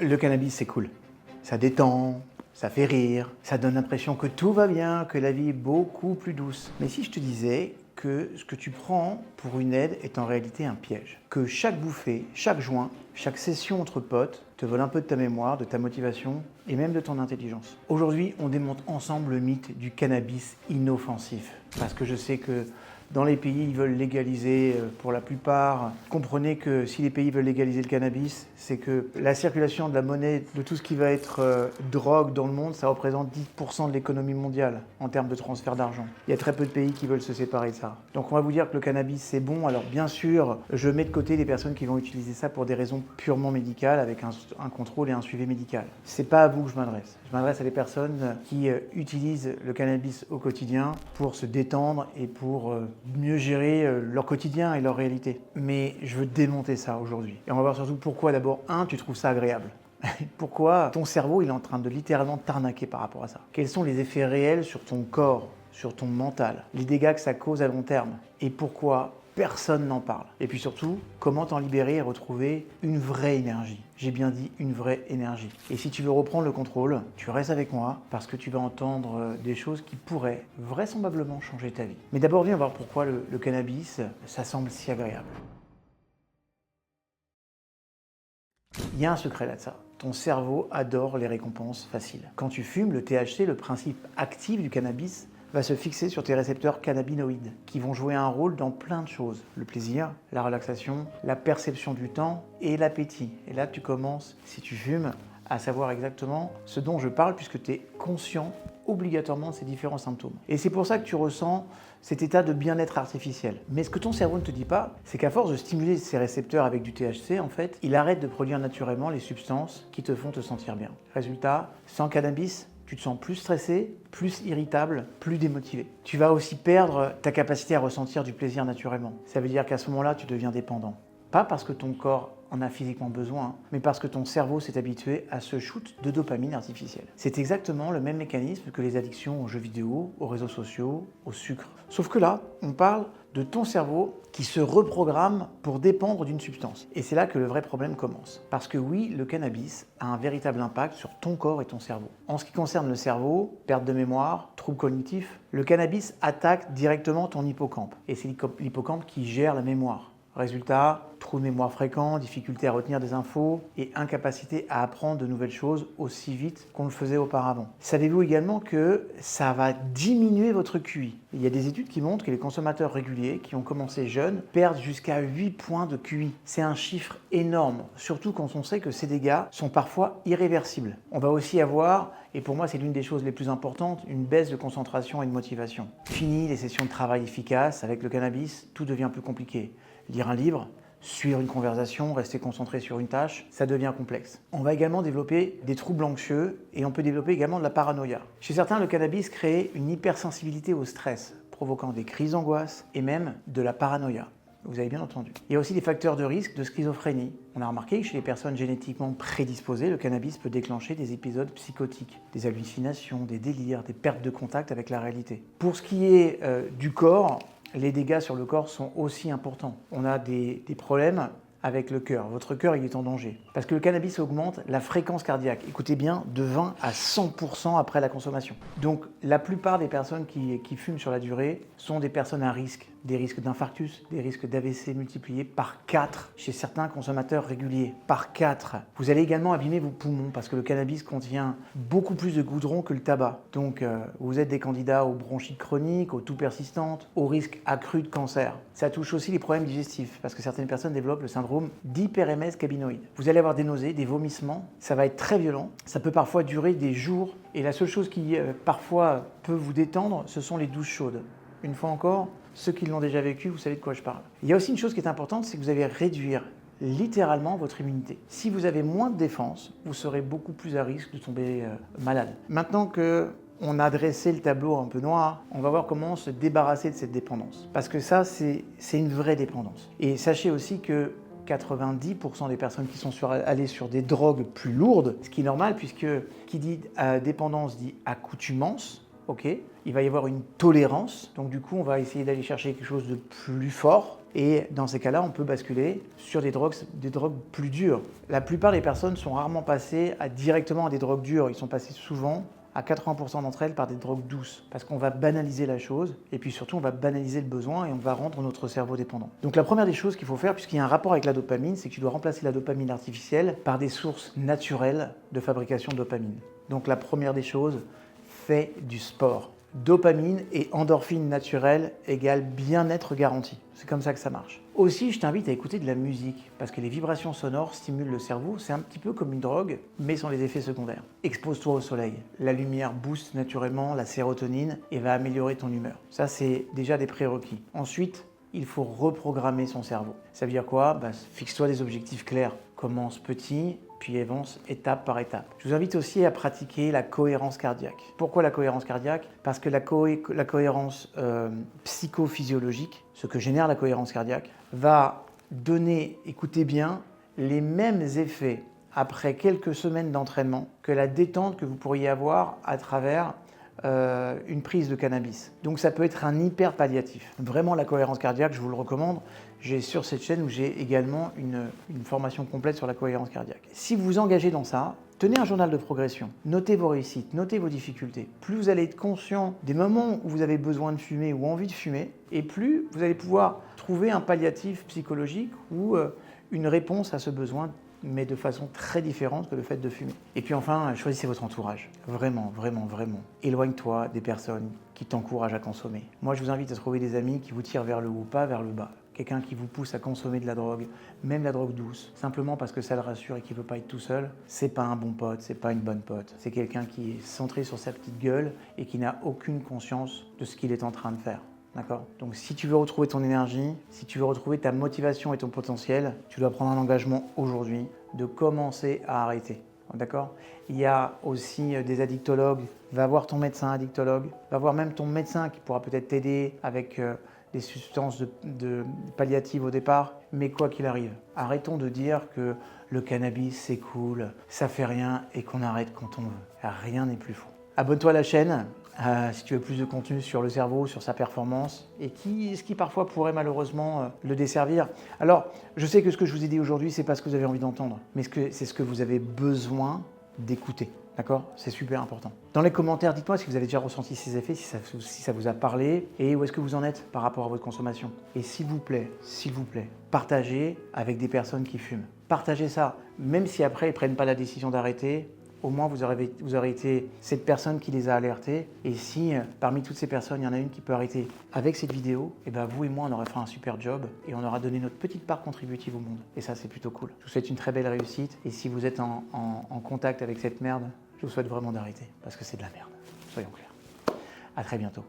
Le cannabis, c'est cool. Ça détend, ça fait rire, ça donne l'impression que tout va bien, que la vie est beaucoup plus douce. Mais si je te disais que ce que tu prends pour une aide est en réalité un piège, que chaque bouffée, chaque joint, chaque session entre potes te vole un peu de ta mémoire, de ta motivation et même de ton intelligence. Aujourd'hui, on démonte ensemble le mythe du cannabis inoffensif. Parce que je sais que dans les pays, ils veulent légaliser pour la plupart. Comprenez que si les pays veulent légaliser le cannabis, c'est que la circulation de la monnaie, de tout ce qui va être drogue dans le monde, ça représente 10% de l'économie mondiale en termes de transfert d'argent. Il y a très peu de pays qui veulent se séparer de ça. Donc on va vous dire que le cannabis c'est bon. Alors bien sûr, je mets de côté les personnes qui vont utiliser ça pour des raisons purement médicales, avec un contrôle et un suivi médical. C'est pas à vous que je m'adresse. Je m'adresse à des personnes qui utilisent le cannabis au quotidien pour se détendre et pour mieux gérer leur quotidien et leur réalité. Mais je veux démonter ça aujourd'hui. Et on va voir surtout pourquoi d'abord, tu trouves ça agréable. Pourquoi ton cerveau il est en train de littéralement t'arnaquer par rapport à ça. Quels sont les effets réels sur ton corps, sur ton mental, les dégâts que ça cause à long terme et pourquoi personne n'en parle. Et puis surtout, comment t'en libérer et retrouver une vraie énergie. J'ai bien dit une vraie énergie. Et si tu veux reprendre le contrôle, tu restes avec moi parce que tu vas entendre des choses qui pourraient vraisemblablement changer ta vie. Mais d'abord, viens voir pourquoi le cannabis, ça semble si agréable. Il y a un secret là de ça. Ton cerveau adore les récompenses faciles. Quand tu fumes, le THC, le principe actif du cannabis, va se fixer sur tes récepteurs cannabinoïdes, qui vont jouer un rôle dans plein de choses. Le plaisir, la relaxation, la perception du temps et l'appétit. Et là, tu commences, si tu fumes, à savoir exactement ce dont je parle, puisque tu es conscient obligatoirement de ces différents symptômes. Et c'est pour ça que tu ressens cet état de bien-être artificiel. Mais ce que ton cerveau ne te dit pas, c'est qu'à force de stimuler ces récepteurs avec du THC, en fait, il arrête de produire naturellement les substances qui te font te sentir bien. Résultat, sans cannabis, tu te sens plus stressé, plus irritable, plus démotivé. Tu vas aussi perdre ta capacité à ressentir du plaisir naturellement. Ça veut dire qu'à ce moment-là, tu deviens dépendant. Pas parce que ton corps en a physiquement besoin, mais parce que ton cerveau s'est habitué à ce shoot de dopamine artificielle. C'est exactement le même mécanisme que les addictions aux jeux vidéo, aux réseaux sociaux, au sucre. Sauf que là, on parle de ton cerveau qui se reprogramme pour dépendre d'une substance. Et c'est là que le vrai problème commence. Parce que oui, le cannabis a un véritable impact sur ton corps et ton cerveau. En ce qui concerne le cerveau, perte de mémoire, troubles cognitifs, le cannabis attaque directement ton hippocampe. Et c'est l'hippocampe qui gère la mémoire. Résultat, trou de mémoire fréquent, difficulté à retenir des infos et incapacité à apprendre de nouvelles choses aussi vite qu'on le faisait auparavant. Savez-vous également que ça va diminuer votre QI? Il y a des études qui montrent que les consommateurs réguliers qui ont commencé jeunes perdent jusqu'à 8 points de QI. C'est un chiffre énorme, surtout quand on sait que ces dégâts sont parfois irréversibles. On va aussi avoir, et pour moi c'est l'une des choses les plus importantes, une baisse de concentration et de motivation. Fini les sessions de travail efficaces, avec le cannabis, tout devient plus compliqué. Lire un livre, suivre une conversation, rester concentré sur une tâche, ça devient complexe. On va également développer des troubles anxieux et on peut développer également de la paranoïa. Chez certains, le cannabis crée une hypersensibilité au stress, provoquant des crises d'angoisse et même de la paranoïa. Vous avez bien entendu. Il y a aussi des facteurs de risque de schizophrénie. On a remarqué que chez les personnes génétiquement prédisposées, le cannabis peut déclencher des épisodes psychotiques, des hallucinations, des délires, des pertes de contact avec la réalité. Pour ce qui est du corps, les dégâts sur le corps sont aussi importants. On a des problèmes avec le cœur. Votre cœur, il est en danger. Parce que le cannabis augmente la fréquence cardiaque. Écoutez bien, de 20 à 100% après la consommation. Donc, la plupart des personnes qui fument sur la durée sont des personnes à risque. Des risques d'infarctus, des risques d'AVC multipliés par 4 chez certains consommateurs réguliers. Par 4. Vous allez également abîmer vos poumons parce que le cannabis contient beaucoup plus de goudron que le tabac. Donc, vous êtes des candidats aux bronchites chroniques, aux toux persistantes, au risque accru de cancer. Ça touche aussi les problèmes digestifs parce que certaines personnes développent le syndrome d'hyperémèse cannabinoïde. Vous allez avoir des nausées, des vomissements, ça va être très violent. Ça peut parfois durer des jours et la seule chose qui parfois peut vous détendre, ce sont les douches chaudes. Une fois encore, ceux qui l'ont déjà vécu, vous savez de quoi je parle. Il y a aussi une chose qui est importante, c'est que vous allez réduire littéralement votre immunité. Si vous avez moins de défense, vous serez beaucoup plus à risque de tomber malade. Maintenant qu'on a dressé le tableau un peu noir, on va voir comment se débarrasser de cette dépendance. Parce que ça, c'est une vraie dépendance. Et sachez aussi que 90% des personnes qui sont allées sur des drogues plus lourdes, ce qui est normal puisque qui dit dépendance dit accoutumance. ok. Il va y avoir une tolérance, donc du coup, on va essayer d'aller chercher quelque chose de plus fort. Et dans ces cas-là, on peut basculer sur des drogues plus dures. La plupart des personnes sont rarement passées directement à des drogues dures. Ils sont passés souvent, à 80% d'entre elles, par des drogues douces. Parce qu'on va banaliser la chose, et puis surtout, on va banaliser le besoin et on va rendre notre cerveau dépendant. Donc la première des choses qu'il faut faire, puisqu'il y a un rapport avec la dopamine, c'est que tu dois remplacer la dopamine artificielle par des sources naturelles de fabrication de dopamine. Donc la première des choses, fais du sport. Dopamine et endorphine naturelle égale bien-être garanti. C'est comme ça que ça marche. Aussi, je t'invite à écouter de la musique, parce que les vibrations sonores stimulent le cerveau. C'est un petit peu comme une drogue, mais sans les effets secondaires. Expose-toi au soleil. La lumière booste naturellement la sérotonine et va améliorer ton humeur. Ça, c'est déjà des prérequis. Ensuite, il faut reprogrammer son cerveau. Ça veut dire quoi? Fixe-toi des objectifs clairs. Commence petit, puis avance étape par étape. Je vous invite aussi à pratiquer la cohérence cardiaque. Pourquoi la cohérence cardiaque? Parce que la cohérence psychophysiologique, ce que génère la cohérence cardiaque, va donner, écoutez bien, les mêmes effets après quelques semaines d'entraînement que la détente que vous pourriez avoir à travers une prise de cannabis. Donc ça peut être un hyper palliatif. Vraiment, la cohérence cardiaque, je vous le recommande. J'ai sur cette chaîne où j'ai également une formation complète sur la cohérence cardiaque. Si vous vous engagez dans ça, tenez un journal de progression. Notez vos réussites, notez vos difficultés. Plus vous allez être conscient des moments où vous avez besoin de fumer ou envie de fumer, et plus vous allez pouvoir trouver un palliatif psychologique ou une réponse à ce besoin, mais de façon très différente que le fait de fumer. Et puis enfin, choisissez votre entourage. Vraiment, vraiment, vraiment. Éloigne-toi des personnes qui t'encouragent à consommer. Moi, je vous invite à trouver des amis qui vous tirent vers le haut, pas vers le bas. Quelqu'un qui vous pousse à consommer de la drogue, même la drogue douce, simplement parce que ça le rassure et qu'il ne veut pas être tout seul, c'est pas un bon pote, c'est pas une bonne pote. C'est quelqu'un qui est centré sur sa petite gueule et qui n'a aucune conscience de ce qu'il est en train de faire. D'accord? Donc si tu veux retrouver ton énergie, si tu veux retrouver ta motivation et ton potentiel, tu dois prendre un engagement aujourd'hui de commencer à arrêter. D'accord? Il y a aussi des addictologues. Va voir ton médecin addictologue. Va voir même ton médecin qui pourra peut-être t'aider avec des substances palliatives au départ. Mais quoi qu'il arrive, arrêtons de dire que le cannabis c'est cool, ça fait rien et qu'on arrête quand on veut. Rien n'est plus faux. Abonne-toi à la chaîne. Si tu veux plus de contenu sur le cerveau, sur sa performance, et ce qui parfois pourrait malheureusement le desservir. Alors, je sais que ce que je vous ai dit aujourd'hui, c'est pas ce que vous avez envie d'entendre, mais c'est ce que vous avez besoin d'écouter. D'accord? C'est super important. Dans les commentaires, dites-moi si vous avez déjà ressenti ces effets, si ça vous a parlé, et où est-ce que vous en êtes par rapport à votre consommation. Et s'il vous plaît, partagez avec des personnes qui fument. Partagez ça, même si après ils ne prennent pas la décision d'arrêter. Au moins, vous aurez été cette personne qui les a alertés. Et si parmi toutes ces personnes, il y en a une qui peut arrêter avec cette vidéo, et ben vous et moi, on aurait fait un super job et on aura donné notre petite part contributive au monde. Et ça, c'est plutôt cool. Je vous souhaite une très belle réussite. Et si vous êtes en contact avec cette merde, je vous souhaite vraiment d'arrêter parce que c'est de la merde. Soyons clairs. À très bientôt.